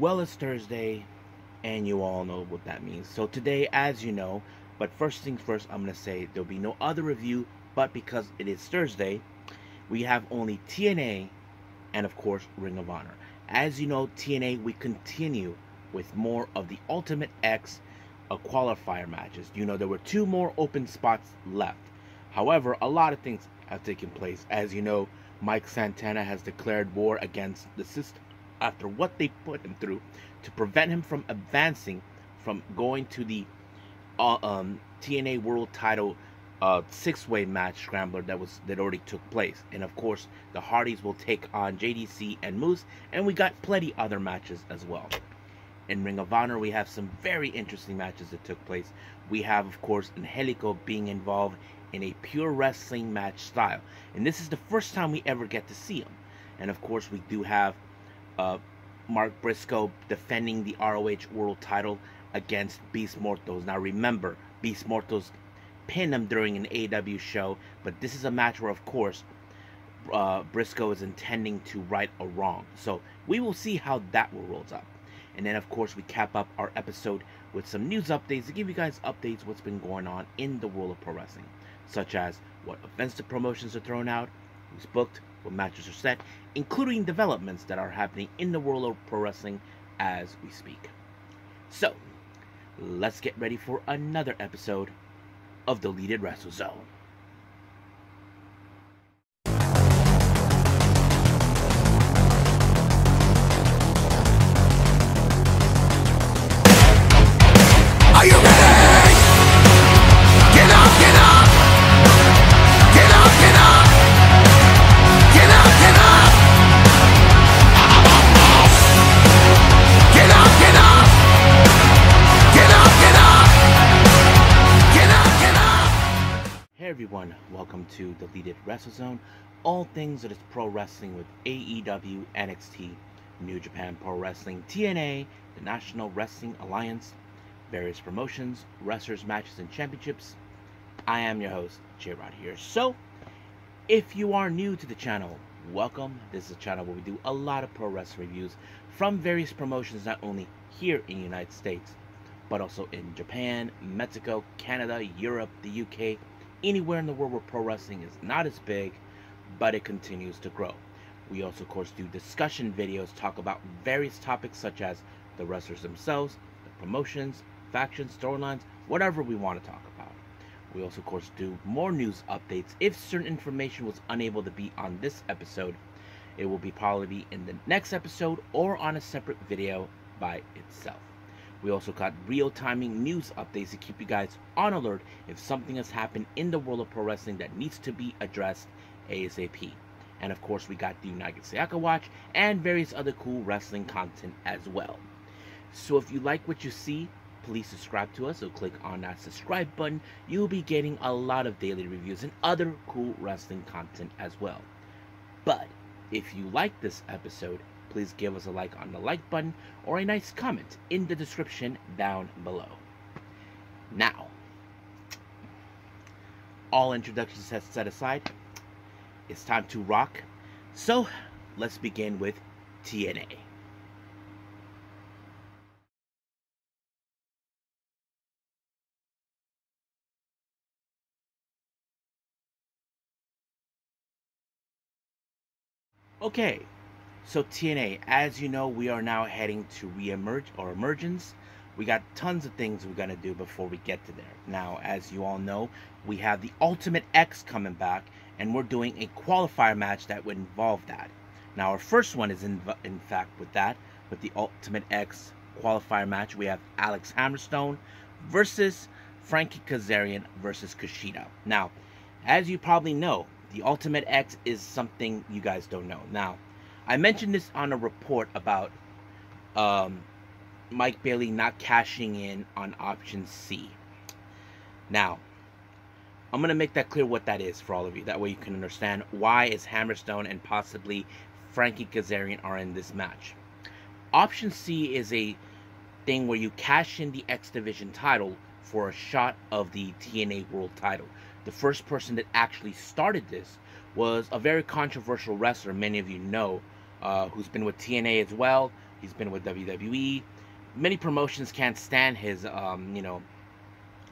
Well, it's Thursday, and you all know what that means. So today, as you know, but first things first, I'm going to say there'll be no other review, but because it is Thursday, we have only TNA and, of course, Ring of Honor. As you know, TNA, we continue with more of the Ultimate X qualifier matches. You know, there were 2 more open spots left. However, a lot of things have taken place. As you know, Mike Santana has declared war against the system after what they put him through to prevent him from advancing, from going to the TNA World Title 6-way match scrambler that already took place. And of course, the Hardys will take on JDC and Moose, and we got plenty other matches as well. In Ring of Honor, we have some very interesting matches that took place. We have, of course, Angelico being involved in a pure wrestling match style, and this is the first time we ever get to see him. And of course, we do have Mark Briscoe defending the ROH World Title against Beast Mortos. Now remember, Beast Mortos pinned him during an AEW show, but this is a match where, of course, Briscoe is intending to right a wrong. So we will see how that will rolls up. And then, of course, we cap up our episode with some news updates to give you guys updates what's been going on in the world of pro wrestling, such as what events the promotions are thrown out, who's booked, what matches are set, including developments that are happening in the world of pro wrestling as we speak. So, let's get ready for another episode of Deleted Wrestle Zone. Are you ready? Get up, get up! Get up, get up! Get up, get up! Get up, get up! Get up, get up! Get up, get up! Hey everyone, welcome to Deleted Wrestle Zone. All things that is pro wrestling with AEW, NXT, New Japan Pro Wrestling, TNA, the National Wrestling Alliance, various promotions, wrestlers, matches, and championships. I am your host, J-Rod here. So, if you are new to the channel, welcome. This is a channel where we do a lot of pro wrestling reviews from various promotions, not only here in the United States, but also in Japan, Mexico, Canada, Europe, the UK, anywhere in the world where pro wrestling is not as big, but it continues to grow. We also, of course, do discussion videos, talk about various topics such as the wrestlers themselves, the promotions, factions, storylines, whatever we want to talk about. We also, of course, do more news updates. If certain information was unable to be on this episode, it will probably be in the next episode or on a separate video by itself. We also got real-timing news updates to keep you guys on alert if something has happened in the world of pro wrestling that needs to be addressed ASAP. And of course, we got the United Sayaka Watch and various other cool wrestling content as well. So if you like what you see, please subscribe to us. So click on that subscribe button. You'll be getting a lot of daily reviews and other cool wrestling content as well. But if you like this episode, please give us a like on the like button or a nice comment in the description down below. Now, all introductions set aside, it's time to rock. So let's begin with TNA. Okay, so TNA, as you know, we are now heading to Emergence. We got tons of things we're gonna do before we get to there. Now, as you all know, we have the Ultimate X coming back, and we're doing a qualifier match that would involve that. Now, our first one is in fact with the Ultimate X qualifier match. We have Alex Hammerstone versus Frankie Kazarian versus Kushida. Now, as you probably know, the Ultimate X is something you guys don't know. Now, I mentioned this on a report about Mike Bailey not cashing in on option C. Now, I'm going to make that clear what that is for all of you. That way you can understand why is Hammerstone and possibly Frankie Kazarian are in this match. Option C is a thing where you cash in the X Division title for a shot of the TNA World Title. The first person that actually started this was a very controversial wrestler, many of you know, who's been with TNA as well, He's been with WWE. Many promotions can't stand his,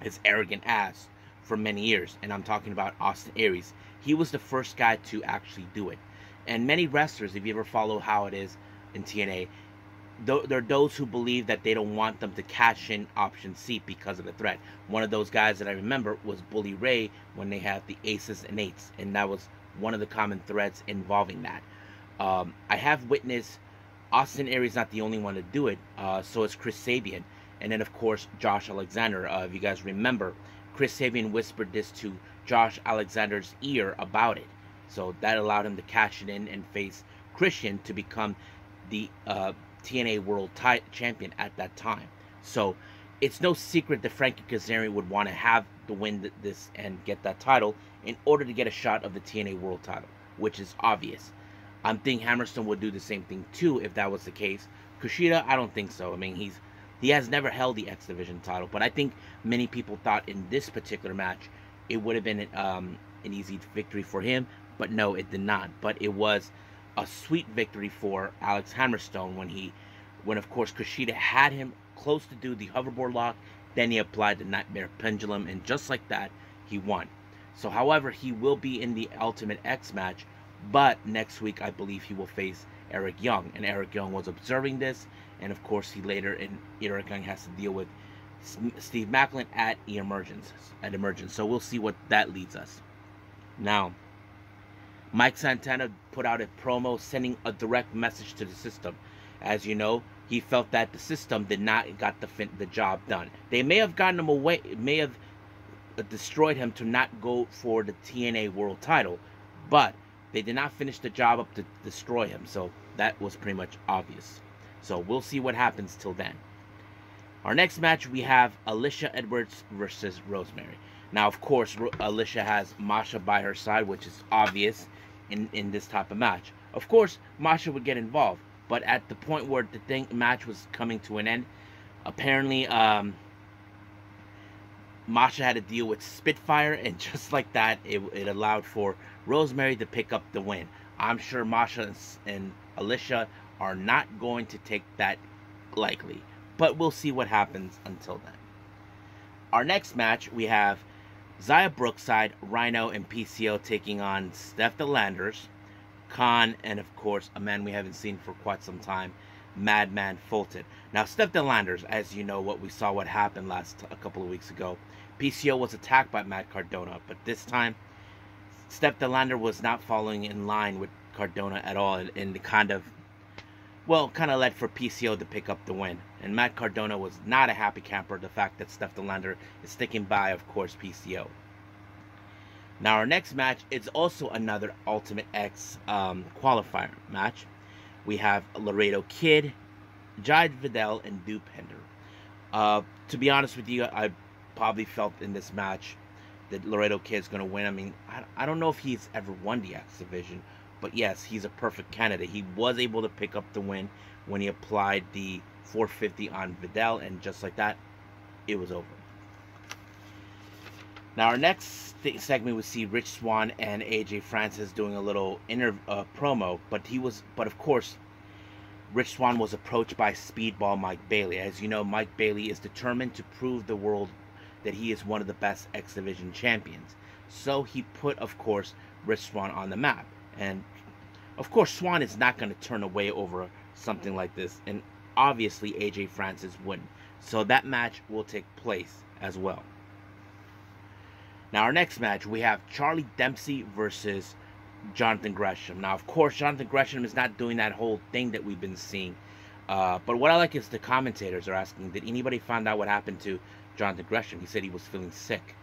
his arrogant ass for many years. And I'm talking about Austin Aries. He was the first guy to actually do it. And many wrestlers, if you ever follow how it is in TNA, there are those who believe that they don't want them to cash in option C because of the threat. One of those guys that I remember was Bully Ray when they had the aces and eights, and that was one of the common threads involving that. I have witnessed Austin Aries not the only one to do it, so is Chris Sabian, and then of course Josh Alexander. If you guys remember, Chris Sabian whispered this to Josh Alexander's ear about it, so that allowed him to cash it in and face Christian to become the TNA World Champion at that time. So it's no secret that Frankie Kazarian would want to have to win this and get that title in order to get a shot of the TNA World Title, which is obvious. I'm thinking Hammerstone would do the same thing too if that was the case. Kushida, I don't think so. I mean, he has never held the X Division title, but I think many people thought in this particular match it would have been an easy victory for him, but no, it did not. But it was a sweet victory for Alex Hammerstone when of course Kushida had him close to do the hoverboard lock, then he applied the Nightmare Pendulum, and just like that, he won. So, however, he will be in the Ultimate X match, but next week I believe he will face Eric Young, and Eric Young was observing this, and of course Eric Young has to deal with Steve Maclin at Emergence. So we'll see what that leads us. Now, Mike Santana put out a promo sending a direct message to the system. As you know, he felt that the system did not got the job done. They may have gotten him away, may have destroyed him to not go for the TNA World Title, but they did not finish the job up to destroy him. So that was pretty much obvious. So we'll see what happens till then. Our next match, we have Alicia Edwards versus Rosemary. Now, of course, Alicia has Masha by her side, which is obvious in this type of match. Of course, Masha would get involved, but at the point where the match was coming to an end, apparently Masha had to deal with Spitfire, and just like that, it allowed for Rosemary to pick up the win. I'm sure Masha and Alicia are not going to take that lightly, but we'll see what happens until then. Our next match, we have Zaya Brookside, Rhino, and PCO taking on Steph Delanders, Khan, and of course, a man we haven't seen for quite some time, Madman Fulton. Now, Steph Delanders, as you know, what happened a couple of weeks ago, PCO was attacked by Matt Cardona, but this time, Steph Delander was not following in line with Cardona at all, and kind of led for PCO to pick up the win. And Matt Cardona was not a happy camper, the fact that Steph Delander is sticking by, of course, PCO. Now, our next match is also another Ultimate X qualifier match. We have Laredo Kid, Jide Vidal, and Duke Hender. To be honest with you, I probably felt in this match that Laredo Kid is going to win. I mean, I don't know if he's ever won the X Division, but yes, he's a perfect candidate. He was able to pick up the win when he applied the 450 on Vidal, and just like that, it was over. Now, our next segment, we see Rich Swann and AJ Francis doing a little promo, but of course, Rich Swann was approached by Speedball Mike Bailey. As you know, Mike Bailey is determined to prove the world that he is one of the best X Division champions. So he put, of course, Rich Swann on the map. And, of course, Swann is not going to turn away over something like this. And obviously, AJ Francis wouldn't. So that match will take place as well. Now, our next match, we have Charlie Dempsey versus Jonathan Gresham. Now, of course, Jonathan Gresham is not doing that whole thing that we've been seeing. But what I like is the commentators are asking, did anybody find out what happened to Jonathan Gresham? He said he was feeling sick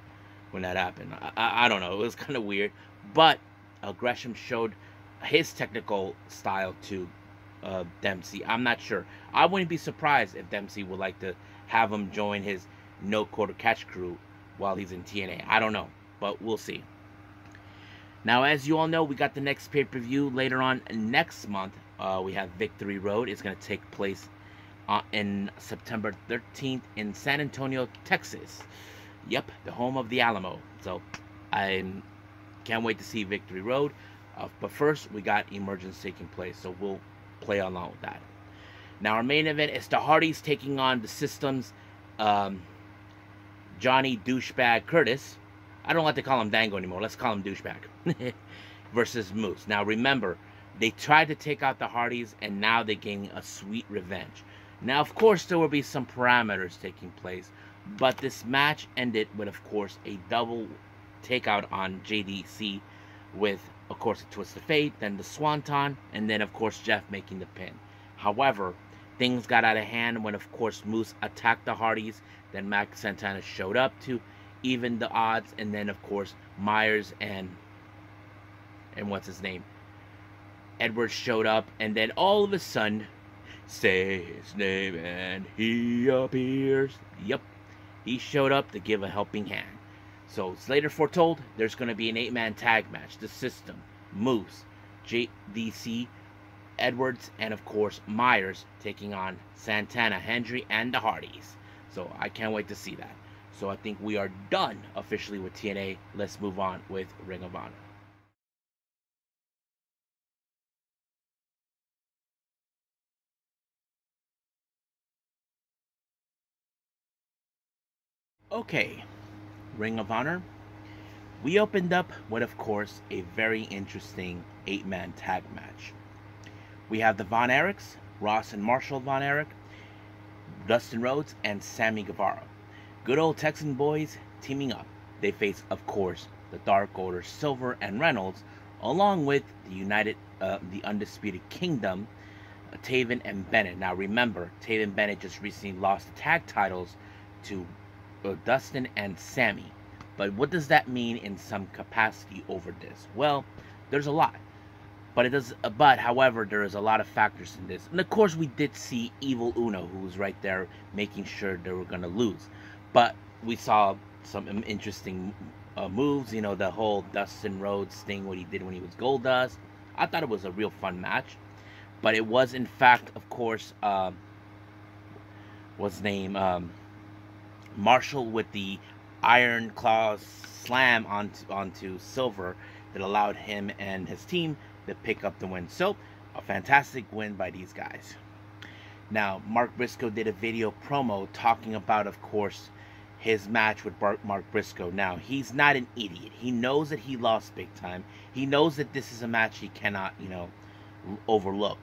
when that happened. I don't know. It was kind of weird. But Gresham showed his technical style to Dempsey. I'm not sure. I wouldn't be surprised if Dempsey would like to have him join his no quarter catch crew while he's in TNA. I don't know, but we'll see. Now, as you all know, we got the next pay-per-view later on next month. We have Victory Road. It's going to take place in September 13th in San Antonio, Texas. Yep, the home of the Alamo. So I can't wait to see Victory Road. But first, we got Emergence taking place, so we'll play along with that. Now our main event is the Hardys taking on the System's Johnny Douchebag Curtis. I don't like to call him Dango anymore. Let's call him Douchebag. Versus Moose. Now remember, they tried to take out the Hardys, and now they're getting a sweet revenge. Now, of course, there will be some parameters taking place, but this match ended with, of course, a double takeout on JDC with, of course, a twist of fate, then the Swanton, and then, of course, Jeff making the pin. However, things got out of hand when, of course, Moose attacked the Hardys. Then Max Santana showed up to even the odds, and then, of course, Myers and what's his name? Edwards showed up, and then all of a sudden, say his name and he appears. Yep, he showed up to give a helping hand. So it's later foretold there's going to be an 8-man tag match. The System, Moose, JDC, Edwards, and of course Myers taking on Santana, Hendry, and the Hardys. So I can't wait to see that. So I think we are done officially with TNA. Let's move on with Ring of Honor. Okay, Ring of Honor. We opened up with, of course, a very interesting 8-man tag match. We have the Von Erichs, Ross and Marshall Von Erich, Dustin Rhodes, and Sammy Guevara. Good old Texan boys teaming up. They face, of course, the Dark Order, Silver and Reynolds, along with the Undisputed Kingdom, Taven and Bennett. Now remember, Taven Bennett just recently lost the tag titles to Dustin and Sammy. But what does that mean in some capacity over this? Well, there's a lot. But however, there is a lot of factors in this. And of course, we did see Evil Uno, who was right there making sure they were going to lose. But we saw some interesting moves. You know, the whole Dustin Rhodes thing, what he did when he was Goldust. I thought it was a real fun match. But it was, in fact, of course, what's his name? Marshall with the Iron Claw slam onto Silver that allowed him and his team to pick up the win. So, a fantastic win by these guys. Now, Mark Briscoe did a video promo talking about, of course, his match with Mark Briscoe. Now, he's not an idiot. He knows that he lost big time. He knows that this is a match he cannot, overlook.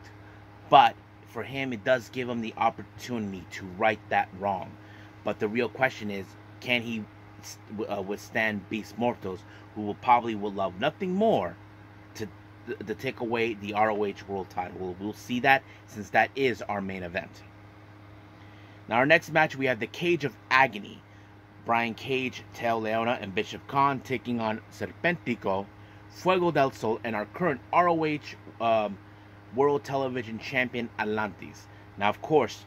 But for him, it does give him the opportunity to right that wrong. But the real question is, can he withstand Beast Mortals, who will love nothing more to take away the ROH World Title? We'll see that, since that is our main event. Now, our next match, we have the Cage of Agony. Brian Cage, Teo Leona, and Bishop Khan taking on Serpentico, Fuego del Sol, and our current ROH World Television Champion, Atlantis. Now, of course,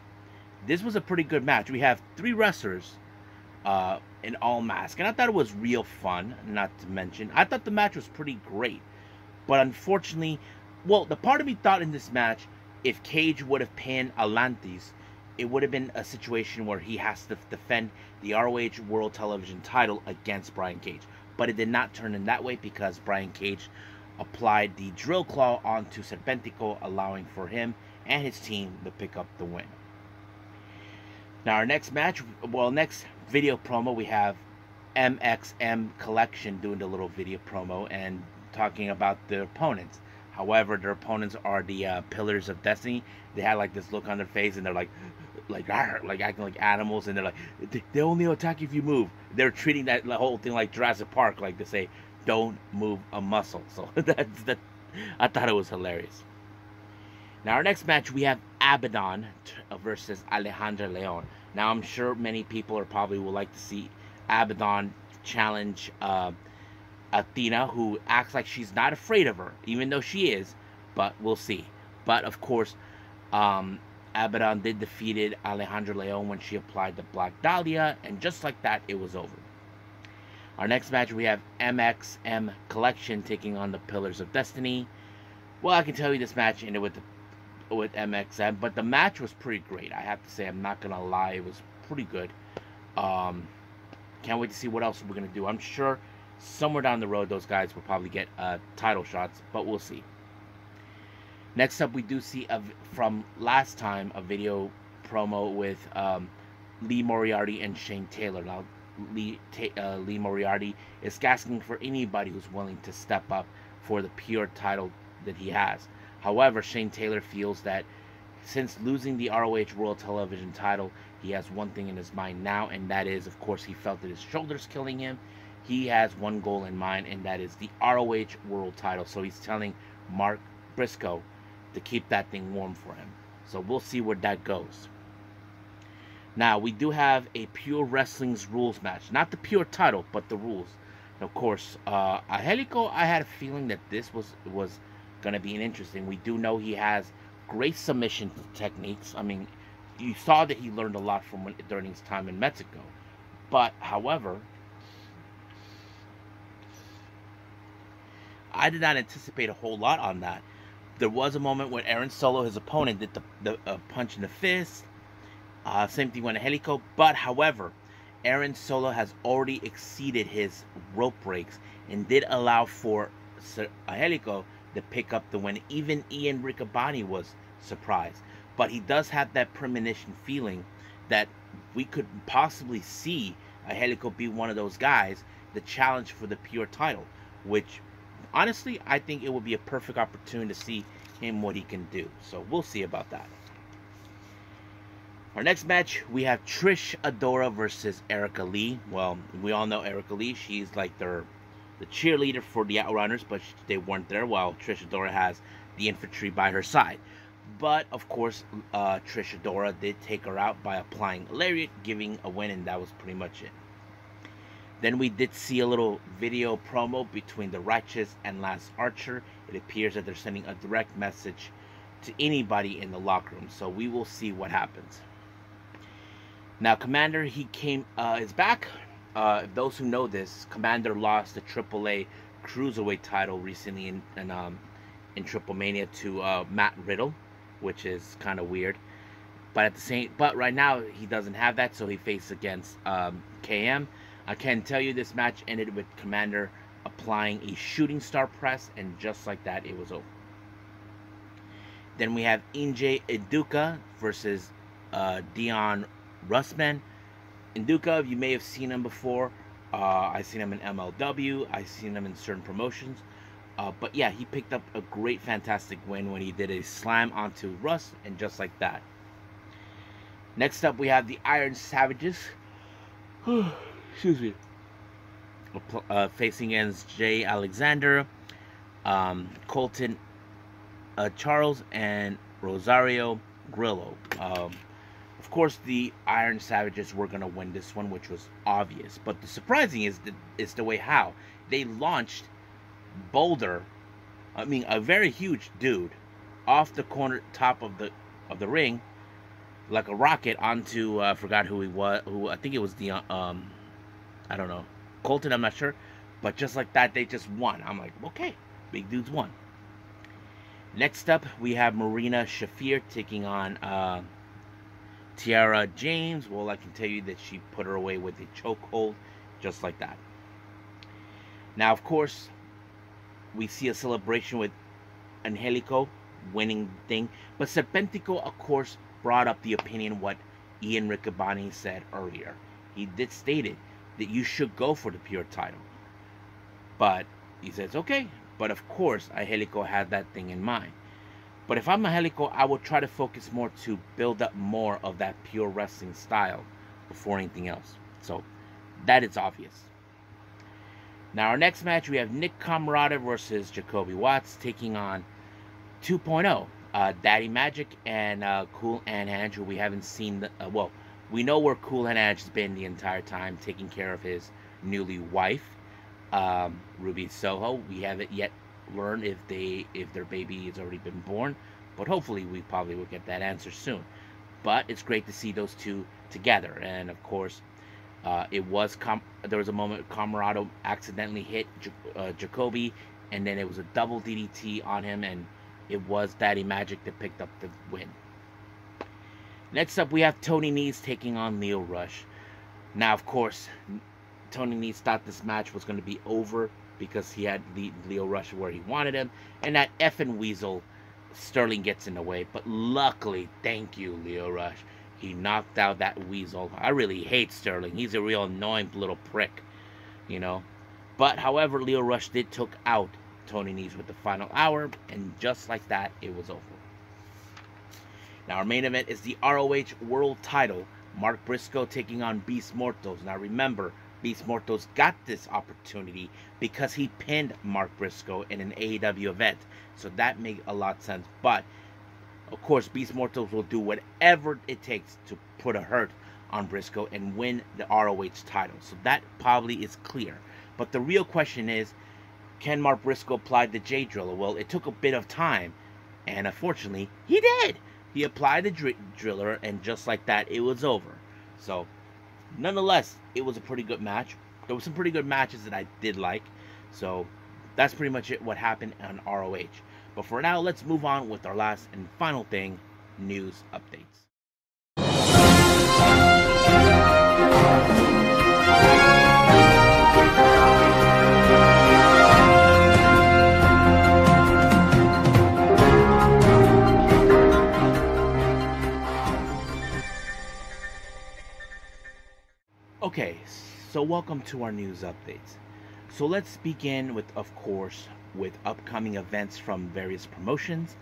this was a pretty good match. We have 3 wrestlers in all masks, and I thought it was real fun, not to mention, I thought the match was pretty great. But unfortunately, well, the part of me thought in this match, if Cage would have pinned Atlantis, it would have been a situation where he has to defend the ROH World Television title against Brian Cage. But it did not turn in that way, because Brian Cage applied the drill claw onto Serpentico, allowing for him and his team to pick up the win. Now, our next match, next video promo, we have MXM Collection doing the little video promo and talking about their opponents. However, their opponents are the Pillars of Destiny. They had like this look on their face, and they're like acting like animals, and they're like, they only attack if you move. They're treating that whole thing like Jurassic Park, like to say, don't move a muscle. So I thought it was hilarious. Now, our next match, we have Abaddon versus Alejandra Leon. Now, I'm sure many people would like to see Abaddon challenge Athena, who acts like she's not afraid of her, even though she is, but we'll see. But, of course, Abaddon did defeated Alejandra Leon when she applied the Black Dahlia, and just like that, it was over. Our next match, we have MXM Collection taking on the Pillars of Destiny. Well, I can tell you this match ended with MXM, but the match was pretty great. I have to say, I'm not gonna lie, it was pretty good. Can't wait to see what else we're gonna do. I'm sure somewhere down the road those guys will probably get title shots, but we'll see. Next up, we do see from last time a video promo with Lee Moriarty and Shane Taylor. Now, Lee Moriarty is asking for anybody who's willing to step up for the pure title that he has. However, Shane Taylor feels that since losing the ROH World Television title, he has one thing in his mind now, and that is, of course, he felt that his shoulder's killing him. He has one goal in mind, and that is the ROH World title. So he's telling Mark Briscoe to keep that thing warm for him. So we'll see where that goes. Now, we do have a Pure Wrestling's rules match. Not the pure title, but the rules. Of course, Angelico, I had a feeling that this was going to be an interesting. We do know he has great submission techniques. I mean, you saw that he learned a lot from during his time in Mexico. But, however, I did not anticipate a whole lot on that. There was a moment when Aaron Solo, his opponent, did the punch in the fist. Same thing with Angelico. But, however, Aaron Solo has already exceeded his rope breaks and did allow for Angelico to pick up the win. Even Ian Riccaboni was surprised. But he does have that premonition feeling that we could possibly see Angelico be one of those guys, the challenge for the pure title, which honestly, I think it would be a perfect opportunity to see him what he can do. So we'll see about that. Our next match, we have Trish Adora versus Erica Lee. Well, we all know Erica Lee. She's like the cheerleader for the Outrunners, but they weren't there, while Trish Adora has the infantry by her side. But, of course, Trish Adora did take her out by applying a lariat, giving a win, and that was pretty much it. Then we did see a little video promo between the Righteous and Lance Archer. It appears that they're sending a direct message to anybody in the locker room, so we will see what happens. Now, Commander, he is back. Those who know this, Commander lost the AAA Cruiserweight title recently in Triple Mania to Matt Riddle, which is kind of weird. But right now he doesn't have that, so he faced against KM. I can tell you this match ended with Commander applying a shooting star press, and just like that, it was over. Then we have Inje Iduka versus Dion Russman. Iduka, you may have seen him before. I've seen him in MLW. I've seen him in certain promotions. But yeah, he picked up a great, fantastic win when he did a slam onto Russ, and just like that. Next up, we have the Iron Savages. Excuse me. Facing against Jay Alexander, Colton Charles, and Rosario Grillo. Of course, the Iron Savages were going to win this one, which was obvious. But the surprising is the way how they launched Boulder, I mean a very huge dude, off the top of the ring like a rocket onto I forgot who he was. I think it was the I don't know, Colton. I'm not sure, but just like that, they just won. I'm like, okay, big dudes won. Next up, we have Marina Shafir taking on Tiara James. Well, I can tell you that she put her away with a chokehold, just like that. Now, of course, we see a celebration with Angelico winning the thing, but Serpentico, of course, brought up the opinion what Ian Riccaboni said earlier. He did stated that you should go for the pure title, but he says okay. But of course, Angelico had that thing in mind. But if I'm Angelico, I will try to focus more to build up more of that pure wrestling style before anything else. So that is obvious. Now, our next match, we have Nick Camarada versus Jacoby Watts taking on 2.0. Daddy Magic and Cool and Edge, who we haven't seen. Well, we know where Cool and Edge has been the entire time, taking care of his newly wife, Ruby Soho. We haven't yet learned if their baby has already been born, but hopefully we probably will get that answer soon. But it's great to see those two together, and of course, there was a moment Camarado accidentally hit Jacoby, and then it was a double DDT on him, and it was Daddy Magic that picked up the win. Next up, we have Tony Nese taking on Leo Rush. Now, of course, Tony Nese thought this match was going to be over because he had Leo Rush where he wanted him, and that effing weasel Sterling gets in the way. But luckily, thank you, Lio Rush, he knocked out that weasel. I really hate Sterling. He's a real annoying little prick, you know. But however, Lio Rush did took out Tony Nese with the final hour, and just like that, it was over. Now our main event is the ROH World Title. Mark Briscoe taking on Beast Mortos. Now remember, Beast Mortos got this opportunity because he pinned Mark Briscoe in an AEW event. So that made a lot of sense. But, of course, Beast Mortos will do whatever it takes to put a hurt on Briscoe and win the ROH title. So that probably is clear. But the real question is, can Mark Briscoe apply the J Driller? Well, it took a bit of time. And unfortunately, he did. He applied the driller, and just like that, it was over. So, nonetheless, it was a pretty good match. There were some pretty good matches that I did like. So, that's pretty much it, what happened on ROH. But for now, let's move on with our last and final thing, news updates. Okay, so welcome to our news updates. So let's begin with, of course, with upcoming events from various promotions.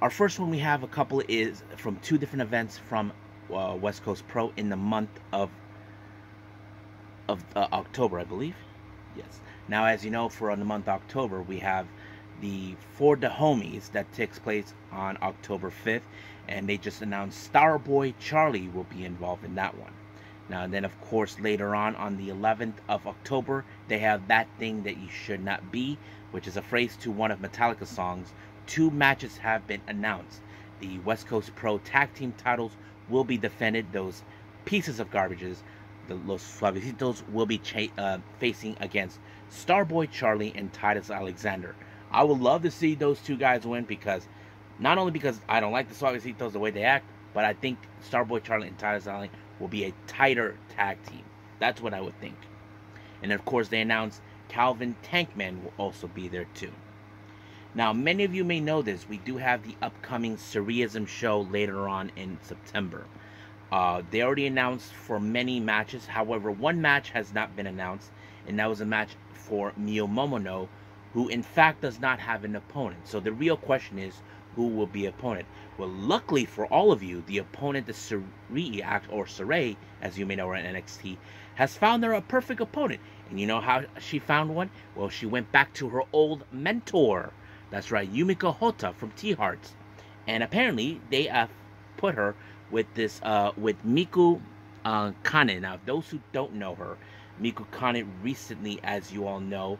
Our first one we have a couple is from two different events from West Coast Pro in the month of October, I believe. Yes. Now, as you know, for the month of October, we have the For the Homies that takes place on October 5th, and they just announced Starboy Charlie will be involved in that one. Now, and then, of course, later on the 11th of October, they have That Thing That You Should Not Be, which is a phrase to one of Metallica's songs. 2 matches have been announced. The West Coast Pro Tag Team titles will be defended. Those pieces of garbages, the Los Suavecitos, will be facing against Starboy Charlie and Titus Alexander. I would love to see those 2 guys win, because not only because I don't like the Suavecitos, the way they act, but I think Starboy Charlie and Titus Alexander will be a tighter tag team. That's what I would think. And of course, they announced Calvin Tankman will also be there too. Now, many of you may know this. We do have the upcoming Sareee-ISM show later on in September. They already announced for many matches. However, one match has not been announced, and that was a match for Mio Momono, who in fact does not have an opponent. So the real question is, who will be opponent? Well, luckily for all of you, the opponent, the Sareee, as you may know her in NXT, has found her a perfect opponent. And you know how she found one? Well, she went back to her old mentor. That's right, Yumiko Hotta from T-Hearts. And apparently, they put her with this, with Miku Kane. Now, those who don't know her, Miku Kane recently, as you all know,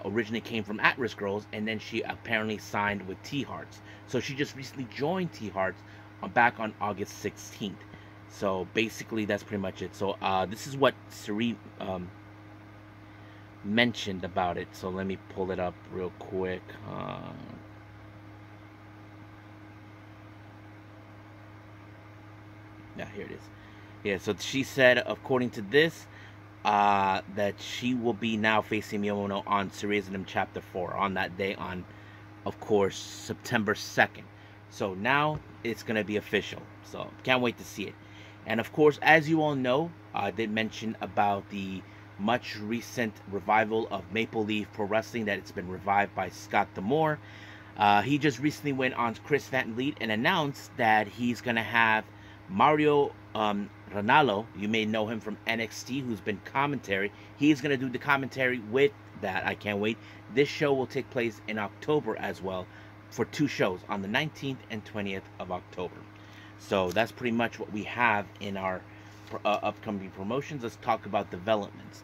originally came from At-Risk Girls, and then she apparently signed with T-Hearts. So she just recently joined T-Hearts back on August 16th. So basically, that's pretty much it. So this is what Sareee mentioned about it. So let me pull it up real quick. Yeah, here it is. Yeah, so she said, according to this, that she will be now facing Miyomono on Sareee-ISM Chapter 4 on that day, on, of course, September 2nd. So now it's going to be official. So can't wait to see it. And of course, as you all know, I did mention about the much recent revival of Maple Leaf Pro Wrestling, that it's been revived by Scott D'Amore. He just recently went on Chris Van Vliet and announced that he's going to have Mario Ranallo, you may know him from NXT, who's been commentary. He's going to do the commentary with that. I can't wait. This show will take place in October as well, for 2 shows on the 19th and 20th of October. So that's pretty much what we have in our upcoming promotions. Let's talk about developments.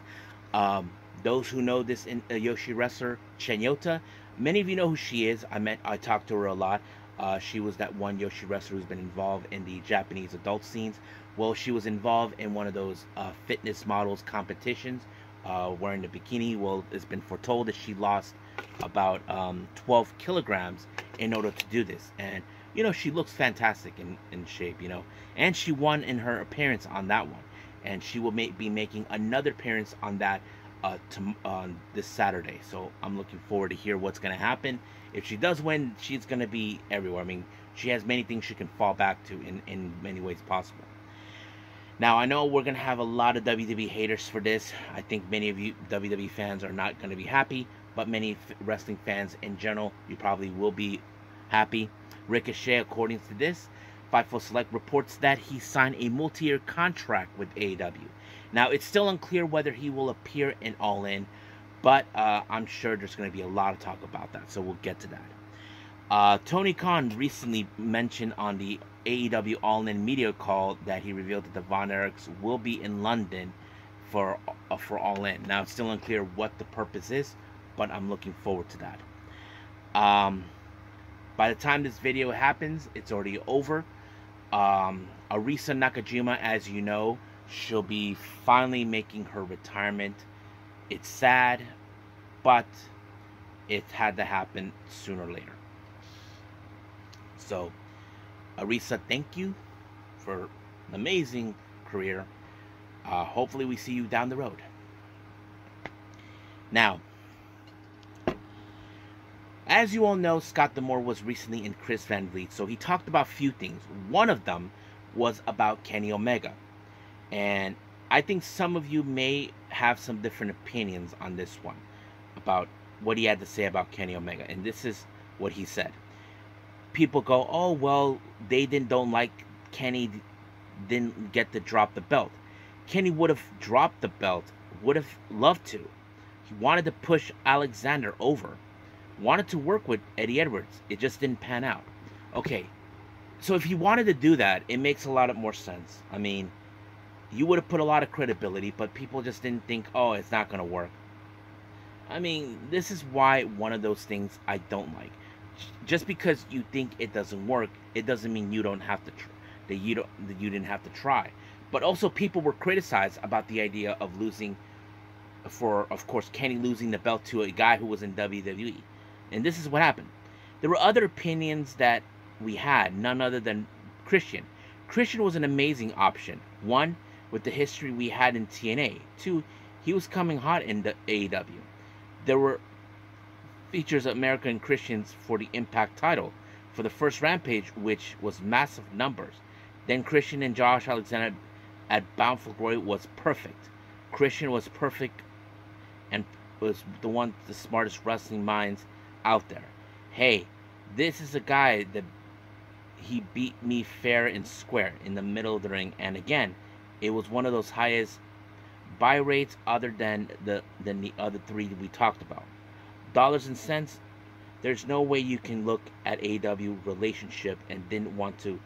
Those who know this Yoshi wrestler, Chanyota, many of you know who she is. I talked to her a lot. She was that one Yoshi wrestler who's been involved in the Japanese adult scenes. Well, she was involved in one of those fitness models competitions, wearing a bikini. Well, it's been foretold that she lost about 12 kilograms in order to do this. And, you know, she looks fantastic in shape, you know. And she won in her appearance on that one. And she will be making another appearance on that this Saturday. So I'm looking forward to hear what's going to happen. If she does win, she's going to be everywhere. I mean, she has many things she can fall back to in many ways possible. Now, I know we're going to have a lot of WWE haters for this. I think many of you WWE fans are not going to be happy, but many wrestling fans in general, you probably will be happy. Ricochet, according to this, Fightful Select reports that he signed a multi-year contract with AEW. Now, it's still unclear whether he will appear in All In, but I'm sure there's going to be a lot of talk about that, so we'll get to that. Tony Khan recently mentioned on the AEW All In media call that he revealed that the Von Erichs will be in London for All In. Now, it's still unclear what the purpose is, but I'm looking forward to that. By the time this video happens, it's already over. Arisa Nakajima, as you know, she'll be finally making her retirement. It's sad, but it had to happen sooner or later. So, Arisa, thank you for an amazing career. Hopefully we see you down the road. Now, as you all know, Scott D'Amore was recently in Chris Van Vliet, so he talked about a few things. One of them was about Kenny Omega. And I think some of you may have some different opinions on this one, about what he had to say about Kenny Omega. And this is what he said. People go, oh, well, they don't like Kenny didn't get to drop the belt. Kenny would have dropped the belt, would have loved to. He wanted to push Alexander over. Wanted to work with Eddie Edwards. It just didn't pan out. Okay, so if he wanted to do that, it makes a lot more sense. I mean, you would have put a lot of credibility, but people just didn't think, oh, it's not going to work. I mean, this is why one of those things I don't like. Just because you think it doesn't work, it doesn't mean you don't have to that you didn't have to try. But also, people were criticized about the idea of losing, of course, Kenny losing the belt to a guy who was in WWE. And this is what happened. There were other opinions that we had, none other than Christian. Christian was an amazing option. One, with the history we had in TNA. Two, he was coming hot in the AEW. There were features of American Christians for the Impact title for the first Rampage, which was massive numbers. Then Christian and Josh Alexander at Bound for Glory was perfect. Christian was perfect and was the smartest wrestling minds out there. Hey, this is a guy that he beat me fair and square in the middle of the ring, and again, it was one of those highest buy rates other than the other three we talked about. Dollars and cents, there's no way you can look at AEW relationship and didn't want to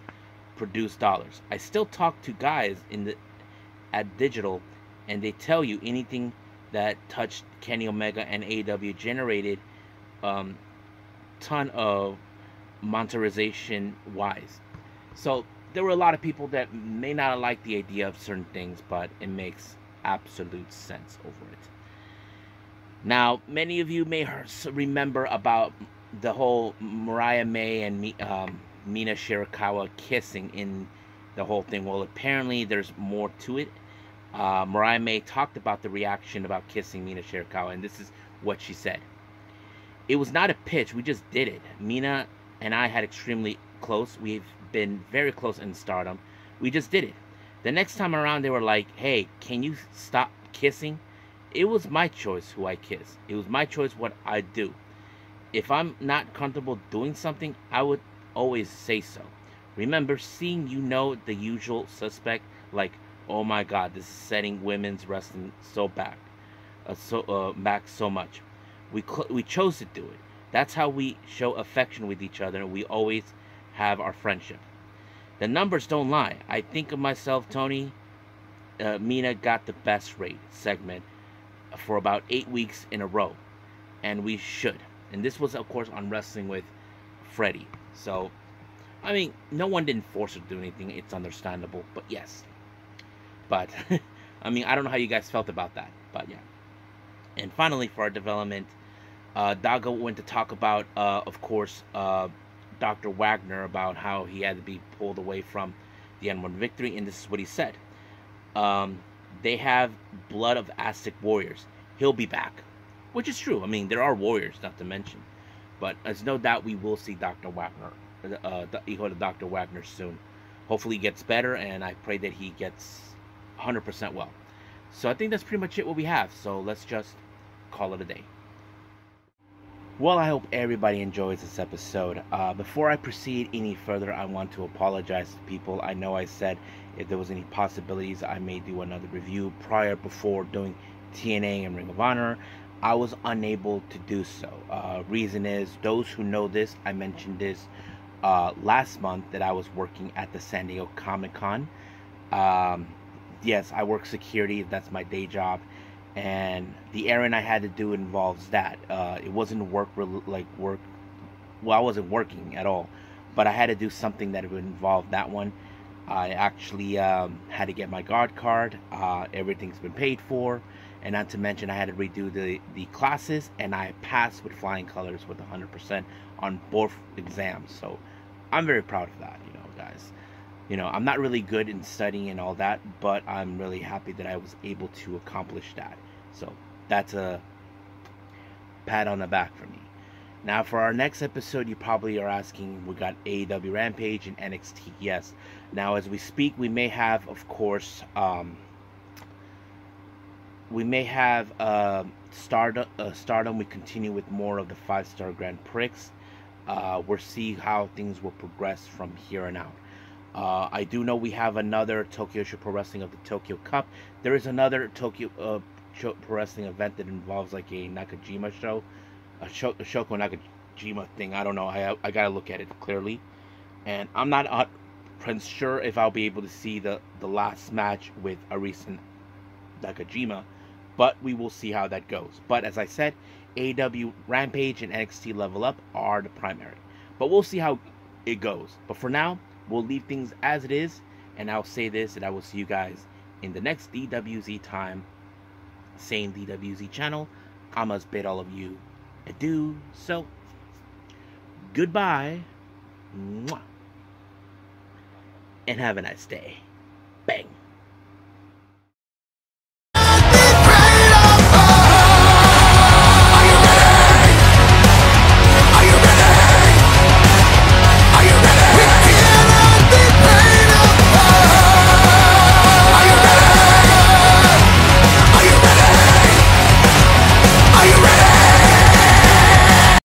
produce dollars. I still talk to guys at Digital, and they tell you anything that touched Kenny Omega and AEW generated ton of monetization wise. So there were a lot of people that may not like the idea of certain things, but it makes absolute sense over it. Now, many of you may remember about the whole Mariah May and Mina Shirakawa kissing in the whole thing. Well, apparently there's more to it. Mariah May talked about the reaction about kissing Mina Shirakawa, and this is what she said. It was not a pitch, we just did it. Mina and I had extremely close. We've been very close in Stardom. We just did it. The next time around, they were like, hey, can you stop kissing? It was my choice who I kiss. It was my choice what I do. If I'm not comfortable doing something, I would always say so. Remember, seeing the usual suspect, like, oh my god, this is setting women's wrestling so back so much. We chose to do it. That's how we show affection with each other, and we always have our friendship. The numbers don't lie. I think of myself, Tony, Mina got the best rate segment for about 8 weeks in a row, and we should. And this was, of course, on Wrestling with Freddie. So, I mean, no one didn't force her to do anything. It's understandable, but yes. But, I mean, I don't know how you guys felt about that, but yeah. And finally, for our development, Daga went to talk about, of course, Dr. Wagner, about how he had to be pulled away from the N1 victory, and this is what he said. They have blood of Aztec warriors. he'll be back, which is true. I mean, there are warriors, not to mention, but there's no doubt we will see Dr. Wagner, Hijo de Dr. Wagner soon. Hopefully he gets better, and I pray that he gets 100% well. So I think that's pretty much it what we have. So let's just call it a day. Well, I hope everybody enjoys this episode. Before I proceed any further, I want to apologize to people. I know I said if there was any possibilities, I may do another review before doing TNA and Ring of Honor. I was unable to do so. Reason is, those who know this, I mentioned this last month that I was working at the San Diego Comic-Con. Yes, I work security. That's my day job. And the errand I had to do involves that. It wasn't work. Well, I wasn't working at all, but I had to do something that would involve that one. I actually had to get my guard card. Everything's been paid for, and not to mention I had to redo the classes, and I passed with flying colors with 100% on both exams. So I'm very proud of that, guys. I'm not really good in studying and all that, but I'm really happy that I was able to accomplish that. So that's a pat on the back for me. Now for our next episode, you probably are asking, we got AEW Rampage and NXT. Yes. Now as we speak, we may have, of course, Stardom. We continue with more of the 5-star Grand Prix. We'll see how things will progress from here on out. I do know we have another Tokyo Show Pro Wrestling of the Tokyo Cup. There is another Tokyo Pro Wrestling event that involves like a Nakajima show, a Shoko Nakajima thing. I don't know. I gotta look at it clearly, and I'm not 100% sure if I'll be able to see the last match with Arisa Nakajima, but we will see how that goes. But as I said, AEW Rampage and NXT Level Up are the primary, but we'll see how it goes. But for now, we'll leave things as it is, and I'll say this, and I will see you guys in the next DWZ time. Same DWZ channel. I must bid all of you adieu. So, goodbye. Mwah. And have a nice day. Bang.